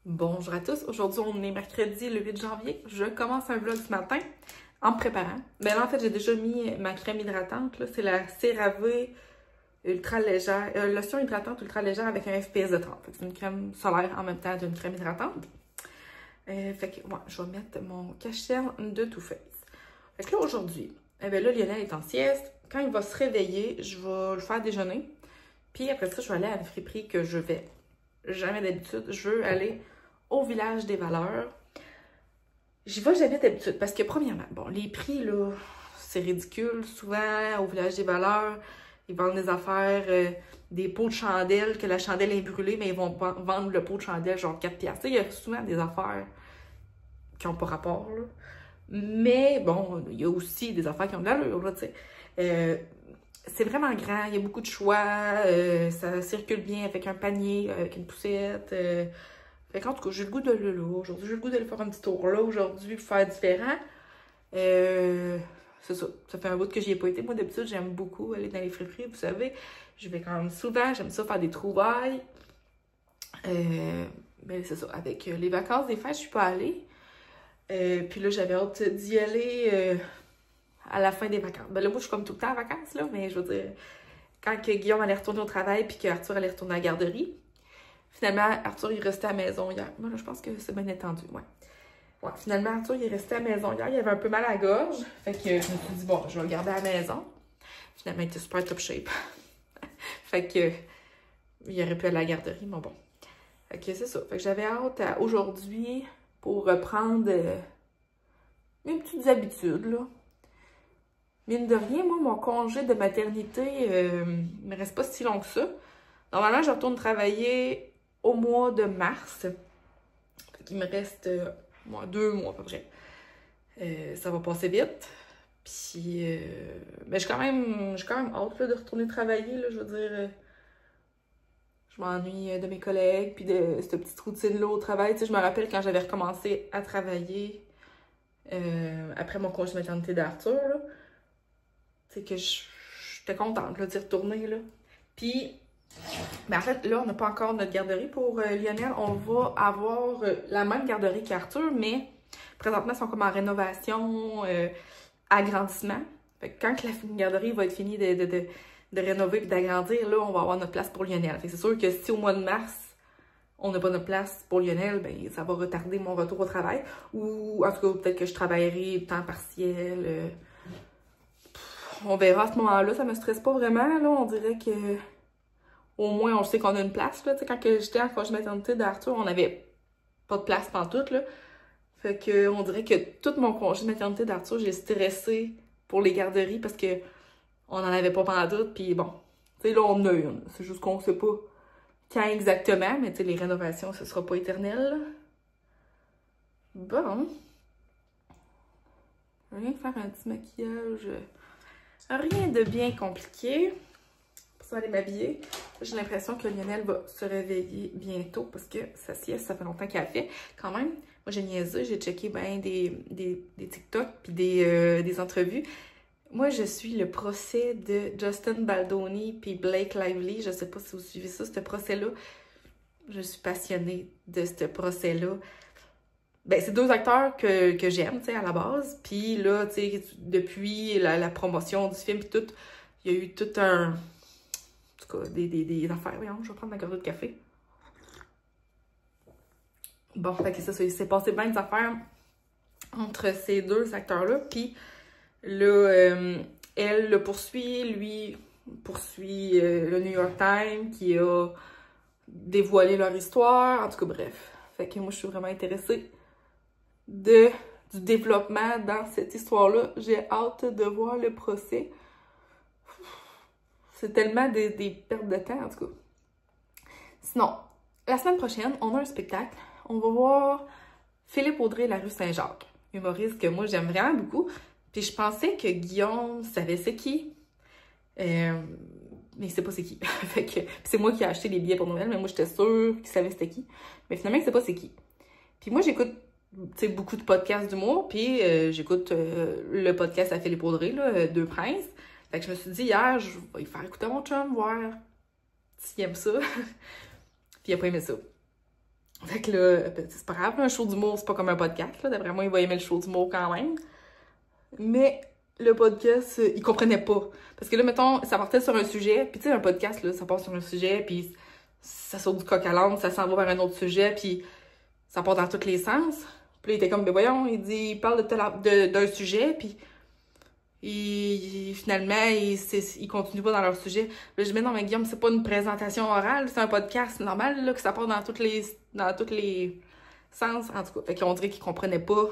Bonjour à tous, aujourd'hui on est mercredi le 8 janvier. Je commence un vlog ce matin en me préparant. Ben là en fait j'ai déjà mis ma crème hydratante, c'est la CeraVe ultra légère, lotion hydratante ultra légère avec un FPS de 30. C'est une crème solaire en même temps d'une crème hydratante. Fait que ouais, je vais mettre mon cache-cerne de Too Faced. Fait que là aujourd'hui, ben là Lionel est en sieste. Quand il va se réveiller, je vais le faire déjeuner. Puis après ça, je vais aller à une friperie que je vais jamais d'habitude. Je veux aller au village des valeurs. J'y vais jamais d'habitude parce que premièrement, bon, les prix là, c'est ridicule. Souvent, au village des valeurs, ils vendent des affaires, des pots de chandelle, que la chandelle est brûlée, mais ils vont vendre le pot de chandelle genre 4$. Tu sais, il y a souvent des affaires qui n'ont pas rapport, là. Mais bon, il y a aussi des affaires qui ont de l'allure, là, tu sais. C'est vraiment grand, il y a beaucoup de choix, ça circule bien avec un panier, avec une poussette. Fait qu'en tout cas, j'ai le goût de le là. Aujourd'hui, j'ai le goût d'aller faire un petit tour là aujourd'hui pour faire différent. C'est ça. Ça fait un bout que j'y ai pas été. Moi, d'habitude, j'aime beaucoup aller dans les friperies, vous savez. Je vais quand même souvent, j'aime ça faire des trouvailles. Mais c'est ça. Avec les vacances des fêtes, je suis pas allée. Puis là, j'avais hâte d'y aller à la fin des vacances. Ben là, moi, je suis comme tout le temps en vacances, là, mais je veux dire, quand que Guillaume allait retourner au travail puis qu'Arthur allait retourner à la garderie, finalement, Arthur, il restait à la maison hier. Moi, là, je pense que c'est bien entendu, ouais. Ouais, finalement, Arthur, il est resté à la maison hier. Il avait un peu mal à la gorge. Fait que je me suis dit, bon, je vais le garder à la maison. Finalement, il était super top shape. Fait que, il aurait pu aller à la garderie, mais bon. Fait que c'est ça. Fait que j'avais hâte aujourd'hui pour reprendre mes petites habitudes, là. Mine de rien, moi, mon congé de maternité me reste pas si long que ça. Normalement, je retourne travailler au mois de mars. Il me reste 2 mois à peu près. Ça va passer vite. Puis, mais j'ai quand même hâte là, de retourner travailler. Là, je veux dire, je m'ennuie de mes collègues, puis de cette petite routine-là au travail. Tu sais, je me rappelle quand j'avais recommencé à travailler après mon congé de maternité d'Arthur, là. Tu sais, que j'étais contente là, d'y retourner, là. Puis, ben en fait, là, on n'a pas encore notre garderie pour Lionel. On va avoir la même garderie qu'Arthur, mais présentement, ils sont comme en rénovation, agrandissement. Fait que quand la garderie va être finie de rénover et d'agrandir, là, on va avoir notre place pour Lionel. Fait que c'est sûr que si au mois de mars, on n'a pas notre place pour Lionel, ben ça va retarder mon retour au travail. Ou en tout cas, peut-être que je travaillerai temps partiel. On verra à ce moment-là. Ça me stresse pas vraiment, là. On dirait que au moins, on sait qu'on a une place, là. Tu sais, quand j'étais en congé de maternité d'Arthur, on n'avait pas de place pantoute, là. Fait que, on dirait que tout mon congé de maternité d'Arthur, j'ai stressé pour les garderies parce que on n'en avait pas pantoute, puis bon. Tu sais, là, on en a une. C'est juste qu'on sait pas quand exactement, mais tu sais, les rénovations, ce sera pas éternel, là. Bon. Je viens de faire un petit maquillage. Rien de bien compliqué. Pour ça, aller m'habiller. J'ai l'impression que Lionel va se réveiller bientôt parce que sa sieste, ça fait longtemps qu'elle a fait. Quand même, moi j'ai niaisé, j'ai checké ben des TikTok puis des entrevues. Moi, je suis le procès de Justin Baldoni puis Blake Lively. Je sais pas si vous suivez ça, ce procès-là. Je suis passionnée de ce procès-là. Ben, c'est 2 acteurs que j'aime, tu sais, à la base. Puis là, tu sais, depuis la promotion du film puis tout, il y a eu tout un... En tout cas, des affaires. Voyons, je vais prendre ma gorgée de café. Bon, fait que ça, il s'est passé bien des affaires entre ces 2 acteurs-là. Puis là, elle le poursuit, lui poursuit le New York Times qui a dévoilé leur histoire. En tout cas, bref. Fait que moi, je suis vraiment intéressée du développement dans cette histoire-là. J'ai hâte de voir le procès. C'est tellement des pertes de temps, en tout cas. Sinon, la semaine prochaine, on a un spectacle. On va voir Philippe Audrey, la rue Saint-Jacques. Humoriste que moi, j'aime vraiment beaucoup. Puis je pensais que Guillaume savait c'est qui. Mais c'est pas c'est qui. Fait que c'est moi qui ai acheté les billets pour Noël, mais moi, j'étais sûre qu'il savait c'était qui. Mais finalement, il sait pas c'est qui. Puis moi, j'écoute beaucoup de podcasts d'humour. Puis j'écoute le podcast à Philippe Audrey, là, Deux Princes. Fait que je me suis dit hier, je vais lui faire écouter à mon chum, voir s'il aime ça. Puis il a pas aimé ça. Fait que là, ben, c'est pas grave, un show d'humour, c'est pas comme un podcast, là. D'après moi, il va aimer le show d'humour quand même. Mais le podcast, il comprenait pas. Parce que là, mettons, ça partait sur un sujet, puis tu sais, un podcast, là, ça part sur un sujet, puis ça saute du coq à l'âne, ça s'en va vers un autre sujet, puis ça part dans tous les sens. Puis là, il était comme, ben voyons, il parle d'un sujet, puis finalement, ils continuent pas dans leur sujet. Là, je dis, mais non, mais Guillaume, c'est pas une présentation orale, c'est un podcast normal, là, que ça part dans tous les sens, en tout cas. Fait qu'on dirait qu'ils comprenaient pas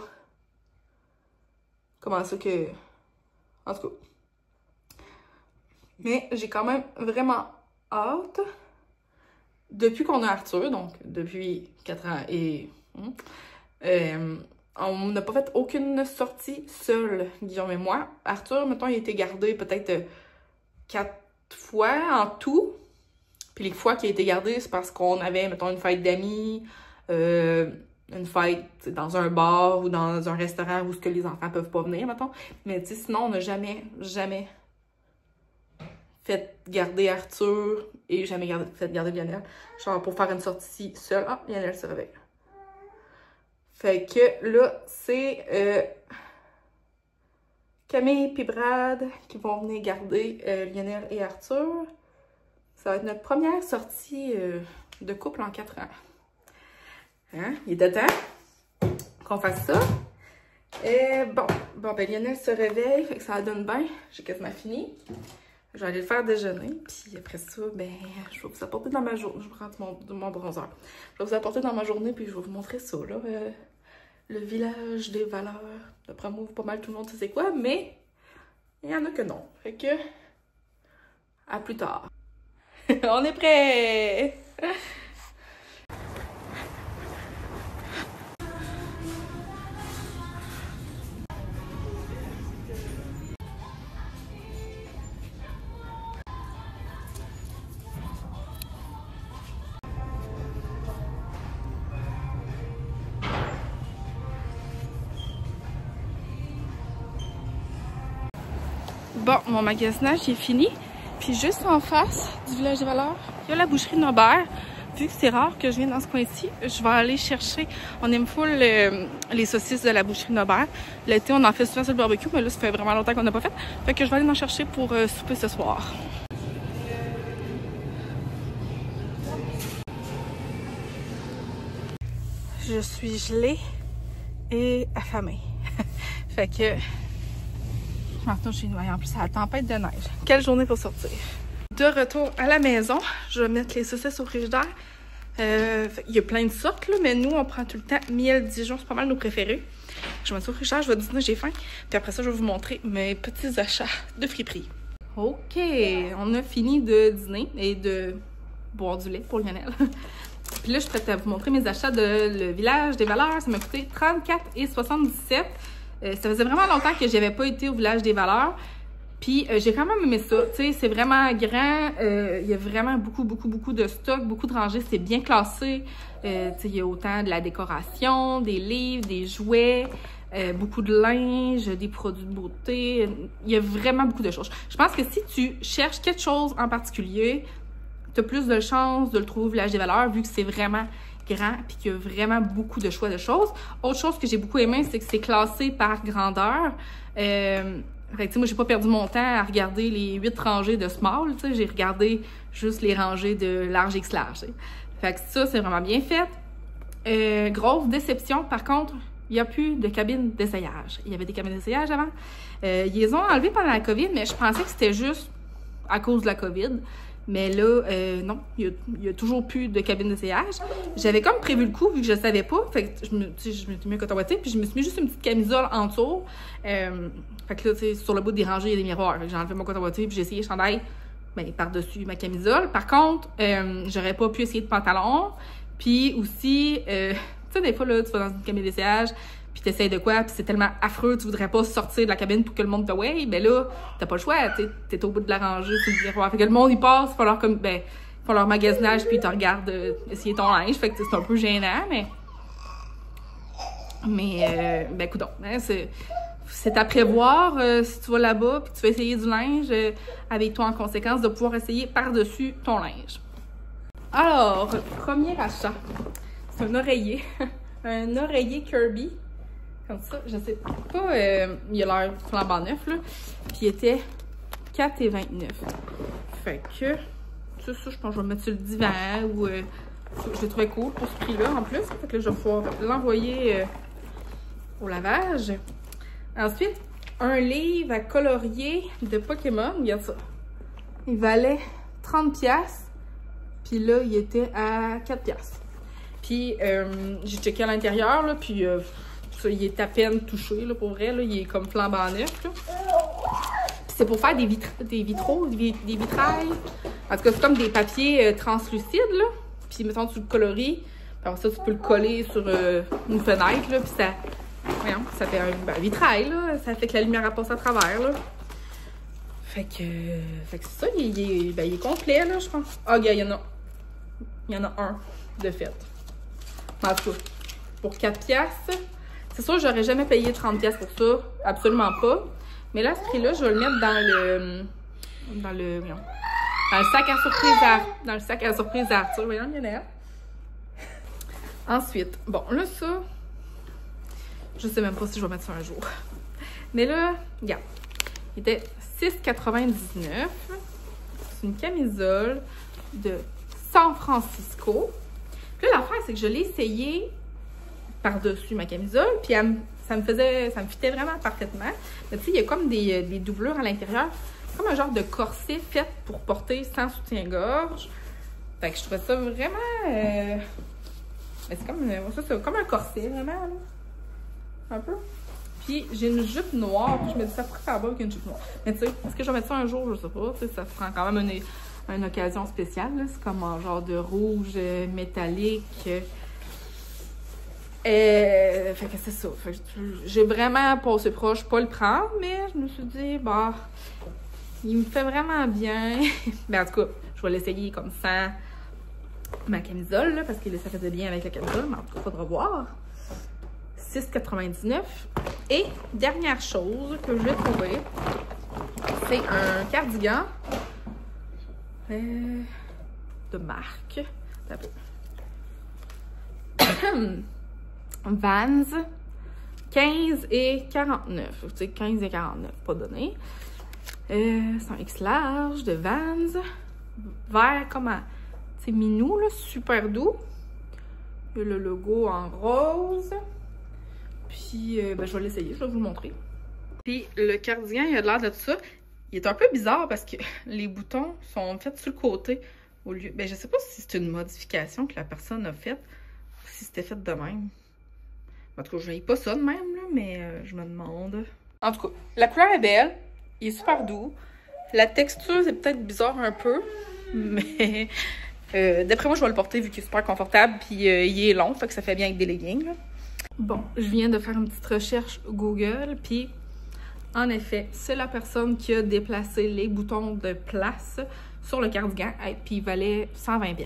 comment ça que... En tout cas. Mais j'ai quand même vraiment hâte. Depuis qu'on a Arthur, donc depuis 4 ans et... on n'a pas fait aucune sortie seule, Guillaume et moi. Arthur, mettons, il a été gardé peut-être 4 fois en tout. Puis les fois qu'il a été gardé, c'est parce qu'on avait, mettons, une fête d'amis, une fête dans un bar ou dans un restaurant où que les enfants peuvent pas venir, mettons. Mais tu sais, sinon, on n'a jamais fait garder Arthur et jamais fait garder Lionel. Genre pour faire une sortie seule. Ah, Lionel se réveille. Fait que là, c'est Camille et Brad qui vont venir garder Lionel et Arthur. Ça va être notre première sortie de couple en 4 ans. Hein? Il était temps qu'on fasse ça. Bon, ben Lionel se réveille, fait que ça donne bien. J'ai quasiment fini. Je vais aller le faire déjeuner, puis après ça, ben, je vais vous apporter dans ma journée. Je vais prendre mon bronzer. Je vais vous apporter dans ma journée, puis je vais vous montrer ça, là. Le village des valeurs. D'après moi, pas mal tout le monde sait c'est quoi, mais il y en a que non. Fait que, à plus tard. On est prêts! Bon, mon magasinage est fini. Puis juste en face du village des valeurs, il y a la boucherie Nobert. Vu que c'est rare que je vienne dans ce coin-ci, je vais aller chercher. On aime full les saucisses de la boucherie Nobert. L'été, on en fait souvent sur le barbecue, mais là, ça fait vraiment longtemps qu'on n'a pas fait. Fait que je vais aller en chercher pour souper ce soir. Je suis gelée et affamée. Fait que... Je m'en retourne chez nous. En plus, c'est la tempête de neige. Quelle journée pour sortir. De retour à la maison, je vais mettre les saucisses au frigidaire. Il y a plein de sortes, là, mais nous, on prend tout le temps miel Dijon. C'est pas mal nos préférés. Je vais mettre ça au frigidaire, je vais dîner, j'ai faim. Puis après ça, je vais vous montrer mes petits achats de friperie. OK, on a fini de dîner et de boire du lait pour Lionel. Puis là, je suis prête à vous montrer mes achats de le village des valeurs. Ça m'a coûté 34,77 $. Ça faisait vraiment longtemps que j'avais pas été au village des valeurs. Puis j'ai quand même aimé ça. Tu sais, c'est vraiment grand. Il y a vraiment beaucoup de stock, beaucoup de rangées. C'est bien classé. Tu sais, il y a autant de la décoration, des livres, des jouets, beaucoup de linge, des produits de beauté. Il y a vraiment beaucoup de choses. Je pense que si tu cherches quelque chose en particulier, tu as plus de chances de le trouver au village des valeurs vu que c'est vraiment grand puis qu'il y a vraiment beaucoup de choix de choses. Autre chose que j'ai beaucoup aimé, c'est que c'est classé par grandeur. Fait que, moi, j'ai pas perdu mon temps à regarder les 8 rangées de small, tu sais, j'ai regardé juste les rangées de large X large, t'sais. Fait que ça, c'est vraiment bien fait. Grosse déception, par contre, il n'y a plus de cabine d'essayage. Il y avait des cabines d'essayage avant. Ils les ont enlevées pendant la COVID, mais je pensais que c'était juste à cause de la COVID. Mais là, non, il y a toujours plus de cabine d'essayage. J'avais comme prévu le coup, vu que je ne savais pas. Fait que je me suis mis un coton ouaté, puis je me suis mis juste une petite camisole en dessous. Fait que là, tu sais, sur le bout des rangées, il y a des miroirs. Fait que j'ai enlevé mon coton ouaté, puis j'ai essayé le chandail par-dessus ma camisole. Par contre, j'aurais pas pu essayer de pantalon. Puis aussi, tu sais, des fois, là, tu vas dans une cabine d'essayage, puis t'essayes de quoi, puis c'est tellement affreux, tu voudrais pas sortir de la cabine pour que le monde te ouais, ben là, t'as pas le choix, t'es au bout de la rangée, c'est le miroir. Fait que le monde, il passe, il font leur magasinage, puis ils te regardent essayer ton linge, fait que c'est un peu gênant, mais ben, coudonc, hein, c'est à prévoir si tu vas là-bas, puis tu vas essayer du linge, avec toi en conséquence, de pouvoir essayer par-dessus ton linge. Alors, premier achat. C'est un oreiller. Un oreiller Kirby. Comme ça, je sais pas, il a l'air flambant neuf, là. Puis il était 4,29. Fait que, ça, je pense que je vais le mettre sur le divan ou je l'ai trouvé cool pour ce prix-là en plus. Fait que là, je vais pouvoir l'envoyer au lavage. Ensuite, un livre à colorier de Pokémon. Regarde ça. Il valait 30$. Puis là, il était à 4$. Puis, j'ai checké à l'intérieur, là, puis ça, il est à peine touché, là, pour vrai, là, il est comme flambant neuf, là. Puis c'est pour faire des vitrails. En tout cas, c'est comme des papiers translucides, là. Puis, mettons, tu le coloris, puis après ça, tu peux le coller sur une fenêtre, là, puis ça... Voyons, ça fait un vitrail, là. Ça fait que la lumière passe à travers, là. Fait que c'est ça, il est complet, là, je pense. Ah, il y en a un de fait. En tout cas, pour 4$, c'est sûr que j'aurais jamais payé 30$ pour ça. Absolument pas. Mais là, ce prix-là, je vais le mettre dans le sac à surprise d'Arthur. Voyons, il y en a. Ensuite, bon, là, ça, je sais même pas si je vais mettre ça un jour. Mais là, regarde, il était 6,99$. C'est une camisole de San Francisco. Puis là, l'affaire, c'est que je l'ai essayé par-dessus ma camisole, puis ça me fitait vraiment parfaitement. Mais tu sais, il y a comme des doublures à l'intérieur. Comme un genre de corset fait pour porter sans soutien-gorge. Fait que je trouvais ça vraiment... mais c'est comme un corset, vraiment, là. Un peu. Puis j'ai une jupe noire, puis je me dis ça pourrait faire beau avec une jupe noire. Mais tu sais, est-ce que je vais mettre ça un jour? Je sais pas. Tu sais, ça prend quand même une occasion spéciale, là. C'est comme un genre de rouge métallique. Fait que c'est ça. J'ai vraiment passé proche pas le prendre, mais je me suis dit, bah, il me fait vraiment bien. Mais en tout cas, je vais l'essayer comme ça, ma camisole, là, parce que ça faisait bien avec la camisole, mais en tout cas, faudra voir. 6,99$. Et dernière chose que je vais trouver, c'est un cardigan de marque. Vans 15 et 49. Tu sais, 15 et 49, pas donné. C'est un X large de Vans. Vert comme un, tu sais, minou, là, super doux. Il y a le logo en rose. Puis, ben, je vais l'essayer, je vais vous le montrer. Puis, le cardigan, il a l'air de ça. Il est un peu bizarre parce que les boutons sont faits sur le côté. Au lieu... Ben, je sais pas si c'est une modification que la personne a faite ou si c'était fait de même. En tout cas, je ne pas ça de même, là, mais je me demande. En tout cas, la couleur est belle. Il est super doux. La texture, c'est peut-être bizarre un peu. Mais d'après moi, je vais le porter vu qu'il est super confortable. Puis il est long, fait que ça fait bien avec des leggings, là. Bon, je viens de faire une petite recherche Google. Puis, en effet, c'est la personne qui a déplacé les boutons de place sur le cardigan. Et puis, il valait 120$.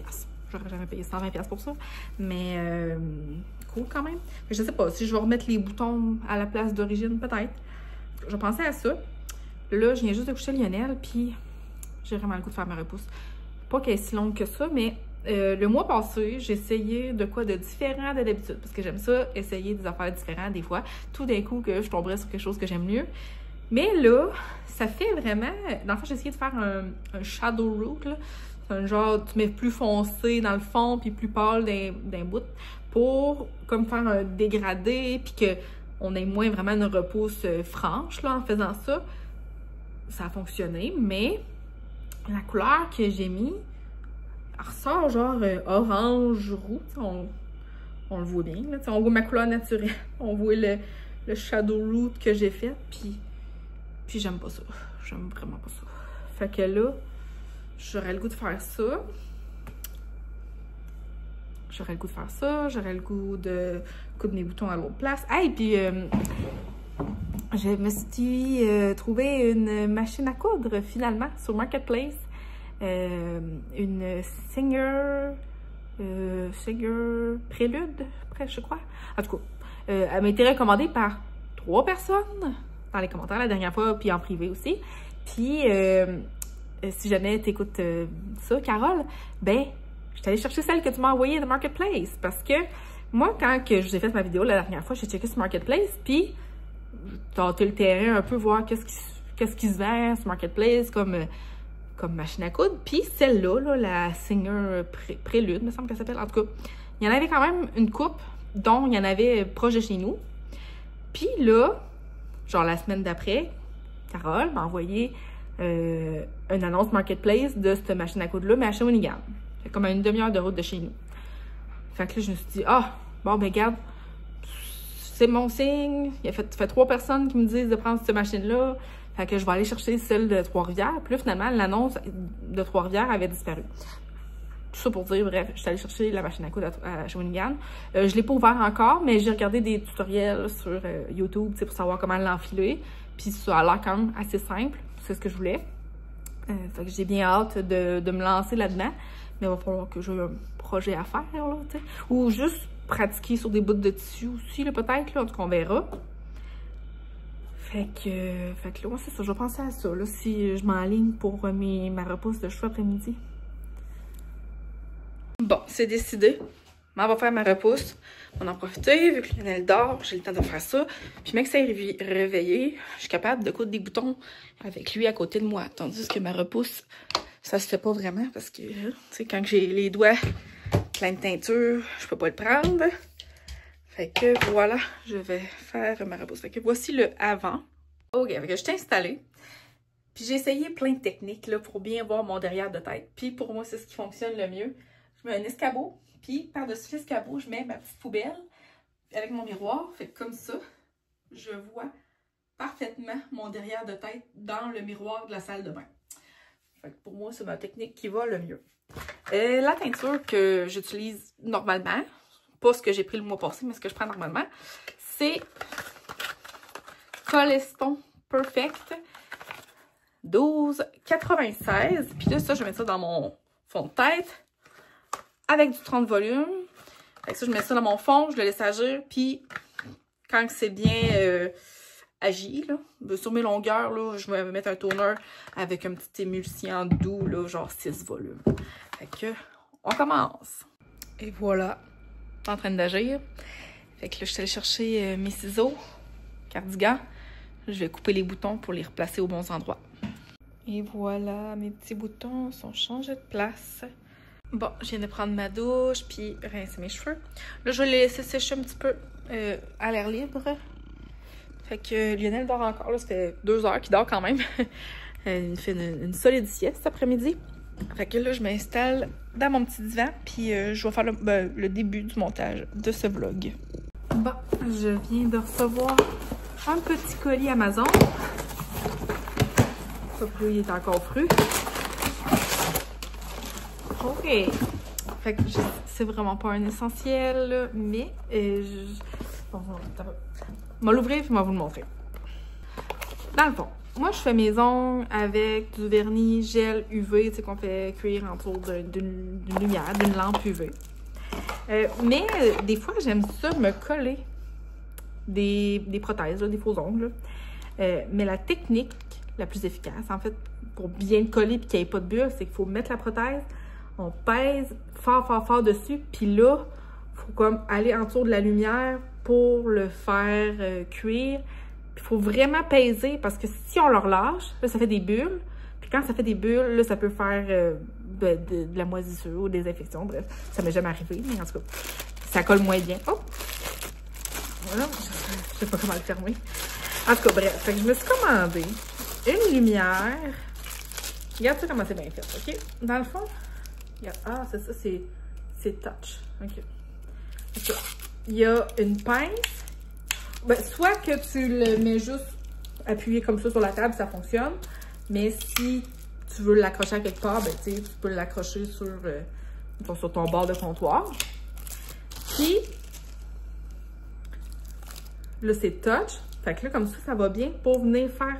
J'aurais jamais payé 120$ pour ça. Mais... cool quand même. Je sais pas si je vais remettre les boutons à la place d'origine, peut-être. Je pensais à ça. Là, je viens juste de coucher Lionel, puis j'ai vraiment le goût de faire ma repousse. Pas qu'elle est si longue que ça, mais le mois passé, j'ai essayé de quoi de différent de d'habitude. Parce que j'aime ça, essayer des affaires différentes des fois. Tout d'un coup, que je tomberais sur quelque chose que j'aime mieux. Mais là, ça fait vraiment... Dans le fond, j'ai essayé de faire un shadow root, là. C'est un genre, tu mets plus foncé dans le fond, puis plus pâle d'un bout, pour comme faire un dégradé, puis qu'on ait moins vraiment une repousse franche, là, en faisant ça. Ça a fonctionné, mais la couleur que j'ai mis, elle ressort genre orange roux, on le voit bien, là, on voit ma couleur naturelle, on voit le shadow root que j'ai fait, puis j'aime pas ça, j'aime vraiment pas ça. Fait que là, j'aurais le goût de faire ça. J'aurais le goût de coudre mes boutons à l'autre place. Ah, et puis, je me suis trouvé une machine à coudre, finalement, sur Marketplace. Une Singer Prélude, je crois. En tout cas, elle m'a été recommandée par 3 personnes dans les commentaires la dernière fois, puis en privé aussi. Puis, si jamais t'écoutes ça, Carole, ben, je suis allée chercher celle que tu m'as envoyée de Marketplace. Parce que moi, quand que je vous ai fait ma vidéo la dernière fois, j'ai checké sur Marketplace, puis tâté le terrain un peu, voir qu'est-ce qui se vend sur Marketplace comme machine à coudre. Puis celle-là, là, la Singer Prélude, me semble qu'elle s'appelle. En tout cas, il y en avait quand même une coupe, dont il y en avait proche de chez nous. Puis là, genre la semaine d'après, Carole m'a envoyé une annonce Marketplace de cette machine à coudre-là, mais à Shawinigan. C'est comme à une demi-heure de route de chez nous. Fait que là, je me suis dit, ah, bon, ben regarde, c'est mon signe. Il fait 3 personnes qui me disent de prendre cette machine-là. Fait que je vais aller chercher celle de Trois-Rivières. Puis là, finalement, l'annonce de Trois-Rivières avait disparu. Tout ça pour dire, bref, je suis allée chercher la machine à coudre à Shawinigan. Je l'ai pas ouvert encore, mais j'ai regardé des tutoriels sur YouTube, pour savoir comment l'enfiler. Puis ça a l'air quand même assez simple. C'est ce que je voulais. Fait que j'ai bien hâte de me lancer là-dedans. Mais il va falloir que j'ai un projet à faire, là, tu sais. Ou juste pratiquer sur des bouts de tissu aussi, là, peut-être, là. En tout cas, on verra. Fait que là, c'est ça. Je vais penser à ça, là, si je m'enligne pour ma repousse de cheveux après-midi. Bon, c'est décidé. On va faire ma repousse. On va en profiter, vu que Lionel dort, j'ai le temps de faire ça. Puis même que ça est réveillé, je suis capable de coudre des boutons avec lui à côté de moi. Tandis que ma repousse, ça se fait pas vraiment parce que, tu sais, quand j'ai les doigts pleins de teinture, je peux pas le prendre. Fait que voilà, je vais faire ma repousse. Fait que voici le avant. Ok, fait que je t'ai installé. Puis j'ai essayé plein de techniques là, pour bien voir mon derrière de tête. Puis pour moi, c'est ce qui fonctionne le mieux. Je mets un escabeau. Puis par-dessus l'escabeau, je mets ma petite poubelle avec mon miroir. Fait que comme ça, je vois parfaitement mon derrière de tête dans le miroir de la salle de bain. Fait que pour moi, c'est ma technique qui va le mieux. La teinture que j'utilise normalement, pas ce que j'ai pris le mois passé, mais ce que je prends normalement, c'est Coleston Perfect 12,96. Puis là, ça, je mets ça dans mon fond de tête avec du 30 volume. Fait que ça, je mets ça dans mon fond, je le laisse agir. Puis quand c'est bien agi, là, sur mes longueurs, là, je vais mettre un toner avec un petit émulsifiant doux, là, genre 6 volumes. Fait que, on commence. Et voilà, c'est en train d'agir. Fait que là, je suis allée chercher mes ciseaux, cardigan. Je vais couper les boutons pour les replacer aux bons endroits. Et voilà, mes petits boutons sont changés de place. Bon, je viens de prendre ma douche, puis rincer mes cheveux. Là, je vais les laisser sécher un petit peu à l'air libre. Fait que Lionel dort encore, là, ça fait 2 heures qu'il dort quand même. Il fait une solide sieste cet après-midi. Fait que là, je m'installe dans mon petit divan, puis je vais faire le début du montage de ce vlog. Bon, je viens de recevoir un petit colis Amazon. Sauf que il est encore fru. OK. Fait que c'est vraiment pas un essentiel, là, mais bon, je vais l'ouvrir et je vais vous le montrer. Dans le fond, moi je fais mes ongles avec du vernis gel UV, tu sais, qu'on fait cuire autour d'une lumière, d'une lampe UV. Mais des fois, j'aime ça me coller des prothèses, là, des faux ongles. Mais la technique la plus efficace, en fait, pour bien le coller et qu'il n'y ait pas de bulle, c'est qu'il faut mettre la prothèse, on pèse fort, fort, fort dessus, puis là, il faut comme aller en dessous de la lumière pour le faire cuire. Puis il faut vraiment peser, parce que si on le relâche, là, ça fait des bulles. Puis quand ça fait des bulles, là, ça peut faire de la moisissure ou des infections. Bref, ça m'est jamais arrivé, mais en tout cas, ça colle moins bien. Oh! Voilà, je sais pas comment le fermer. En tout cas, bref, fait que je me suis commandé une lumière. Regarde ça comment c'est bien fait, OK? Dans le fond, regarde, ah, c'est ça, c'est touch. OK. Il y a une pince. Ben, soit que tu le mets juste appuyé comme ça sur la table, ça fonctionne. Mais si tu veux l'accrocher à quelque part, ben, tu peux l'accrocher sur ton bord de comptoir. Puis, là, c'est touch. Fait que là, comme ça va bien pour venir faire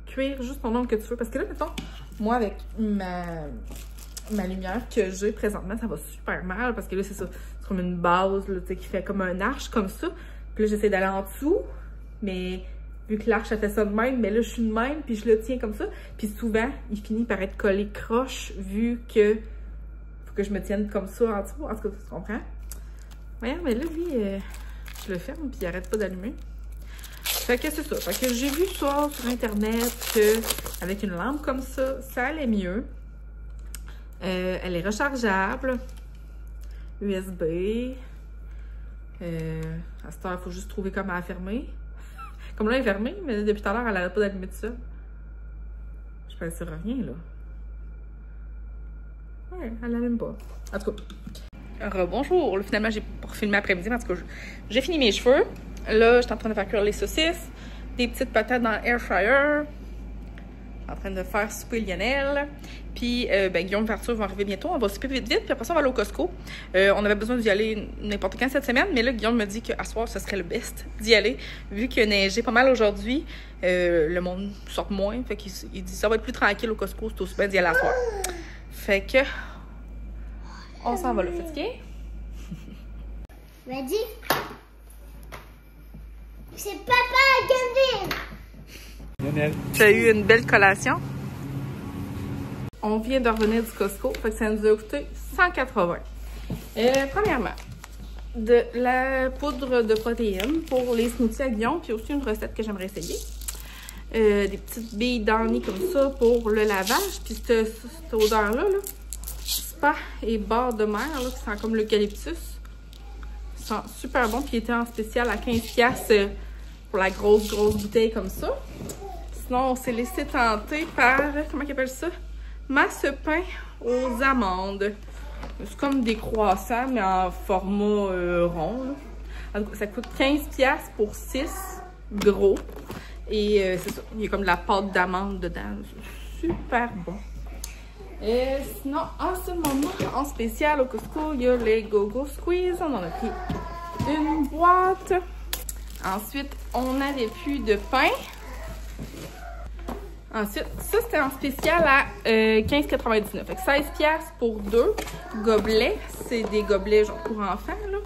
cuire juste ton ongle que tu veux. Parce que là, mettons, moi, avec ma lumière que j'ai présentement, ça va super mal. Parce que là, c'est ça. C'est comme une base, là, tu sais, qui fait comme un arche, comme ça. Puis là, j'essaie d'aller en dessous. Mais vu que l'arche, elle fait ça de même, mais là, je suis de même, puis je le tiens comme ça. Puis souvent, il finit par être collé croche, vu que faut que je me tienne comme ça en dessous. En tout cas, tu comprends? Voyons, mais là, lui, je le ferme puis il arrête pas d'allumer. Fait que c'est ça. Fait que j'ai vu ça sur Internet que avec une lampe comme ça allait mieux. Elle est rechargeable. USB. À cette heure, il faut juste trouver comment la fermer. Comme là, elle est fermée, mais depuis tout à l'heure, elle n'arrête pas d'allumer de ça. Je pense sur rien, là. Ouais, elle n'allume pas. En tout cas. Rebonjour. Là, finalement, j'ai pas filmé après-midi, mais en tout cas, j'ai fini mes cheveux. Là, je suis en train de faire cuire les saucisses, des petites patates dans l'air fryer. En train de faire souper Lionel. Puis, Guillaume et Arthur vont arriver bientôt. On va souper vite, puis après ça, on va aller au Costco. On avait besoin d'y aller n'importe quand cette semaine, mais là, Guillaume me dit qu'à soir, ce serait le best d'y aller. Vu qu'il a neigé pas mal aujourd'hui, le monde sort moins. Fait qu'il dit ça va être plus tranquille au Costco, c'est aussi bien d'y aller à soir. Fait que, on s'en va là, fatigué? Vas-y. C'est papa Gavin. Tu as eu une belle collation? On vient de revenir du Costco, fait que ça nous a coûté 180. Premièrement, de la poudre de protéines pour les smoothies à Guillaume, puis aussi une recette que j'aimerais essayer. Des petites billes d'Annie comme ça pour le lavage, puis cette odeur-là, là, spa et barre de mer, là, qui sent comme l'eucalyptus. Ils sont super bons, puis ils étaient en spécial à 15$ pour la grosse bouteille comme ça. Sinon, on s'est laissé tenter par, comment ils appellent ça? Masse-pain aux amandes. C'est comme des croissants, mais en format rond. Là. Ça coûte 15$ pour 6 gros. Et c'est ça, il y a comme de la pâte d'amande dedans. C'est super bon. Et sinon, en ce moment, en spécial au Costco, il y a les Go-Go Squeeze. On en a pris une boîte. Ensuite, on n'avait plus de pain. Ensuite, ça c'était en spécial à 15,99. Fait que 16$ pour 2 gobelets. C'est des gobelets genre pour enfants, là.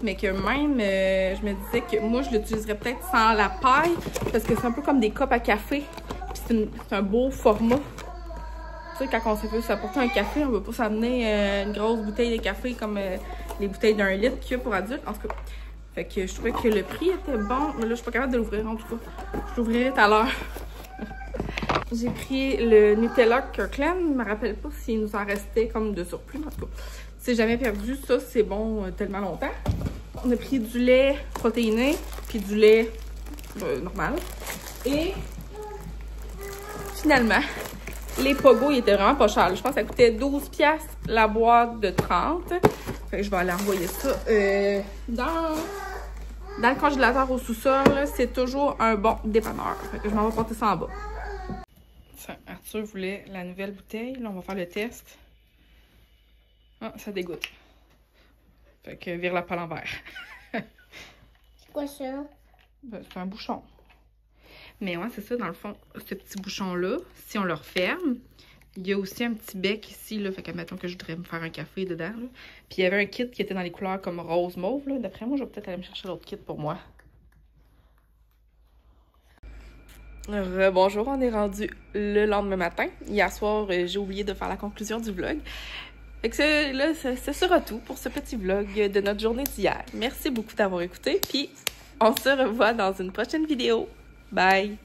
Mais que même, je me disais que moi, je l'utiliserais peut-être sans la paille. Parce que c'est un peu comme des copes à café. Puis c'est un beau format. Tu sais, quand on veut s'apporter un café, on ne veut pas s'amener une grosse bouteille de café comme les bouteilles d'1 litre qu'il y a pour adultes. En tout cas, fait que je trouvais que le prix était bon. Mais là, je suis pas capable de l'ouvrir en tout cas. Je l'ouvrirai tout à l'heure. J'ai pris le Nutella Kirkland. Je me rappelle pas s'il nous en restait comme de surplus. En tout cas, si jamais perdu, ça c'est bon tellement longtemps. On a pris du lait protéiné, puis du lait normal. Et finalement, les pogos, ils étaient vraiment pas chers. Je pense que ça coûtait 12$ la boîte de 30. Fait que je vais aller envoyer ça dans le congélateur au sous-sol. C'est toujours un bon dépanneur. Fait que je m'en vais porter ça en bas. Arthur voulait la nouvelle bouteille. Là, on va faire le test. Ah, ça dégoûte. Fait que vire la pâle en verre. C'est quoi ça? Ben, c'est un bouchon. Mais ouais, c'est ça, dans le fond, ce petit bouchon-là, si on le referme, il y a aussi un petit bec ici, là. Fait que, admettons que je voudrais me faire un café dedans, là. Puis il y avait un kit qui était dans les couleurs comme rose mauve, là. D'après moi, je vais peut-être aller me chercher l'autre kit pour moi. Bonjour, on est rendu le lendemain matin. Hier soir, j'ai oublié de faire la conclusion du vlog. Fait que là, ce sera tout pour ce petit vlog de notre journée d'hier. Merci beaucoup d'avoir écouté, puis on se revoit dans une prochaine vidéo. Bye!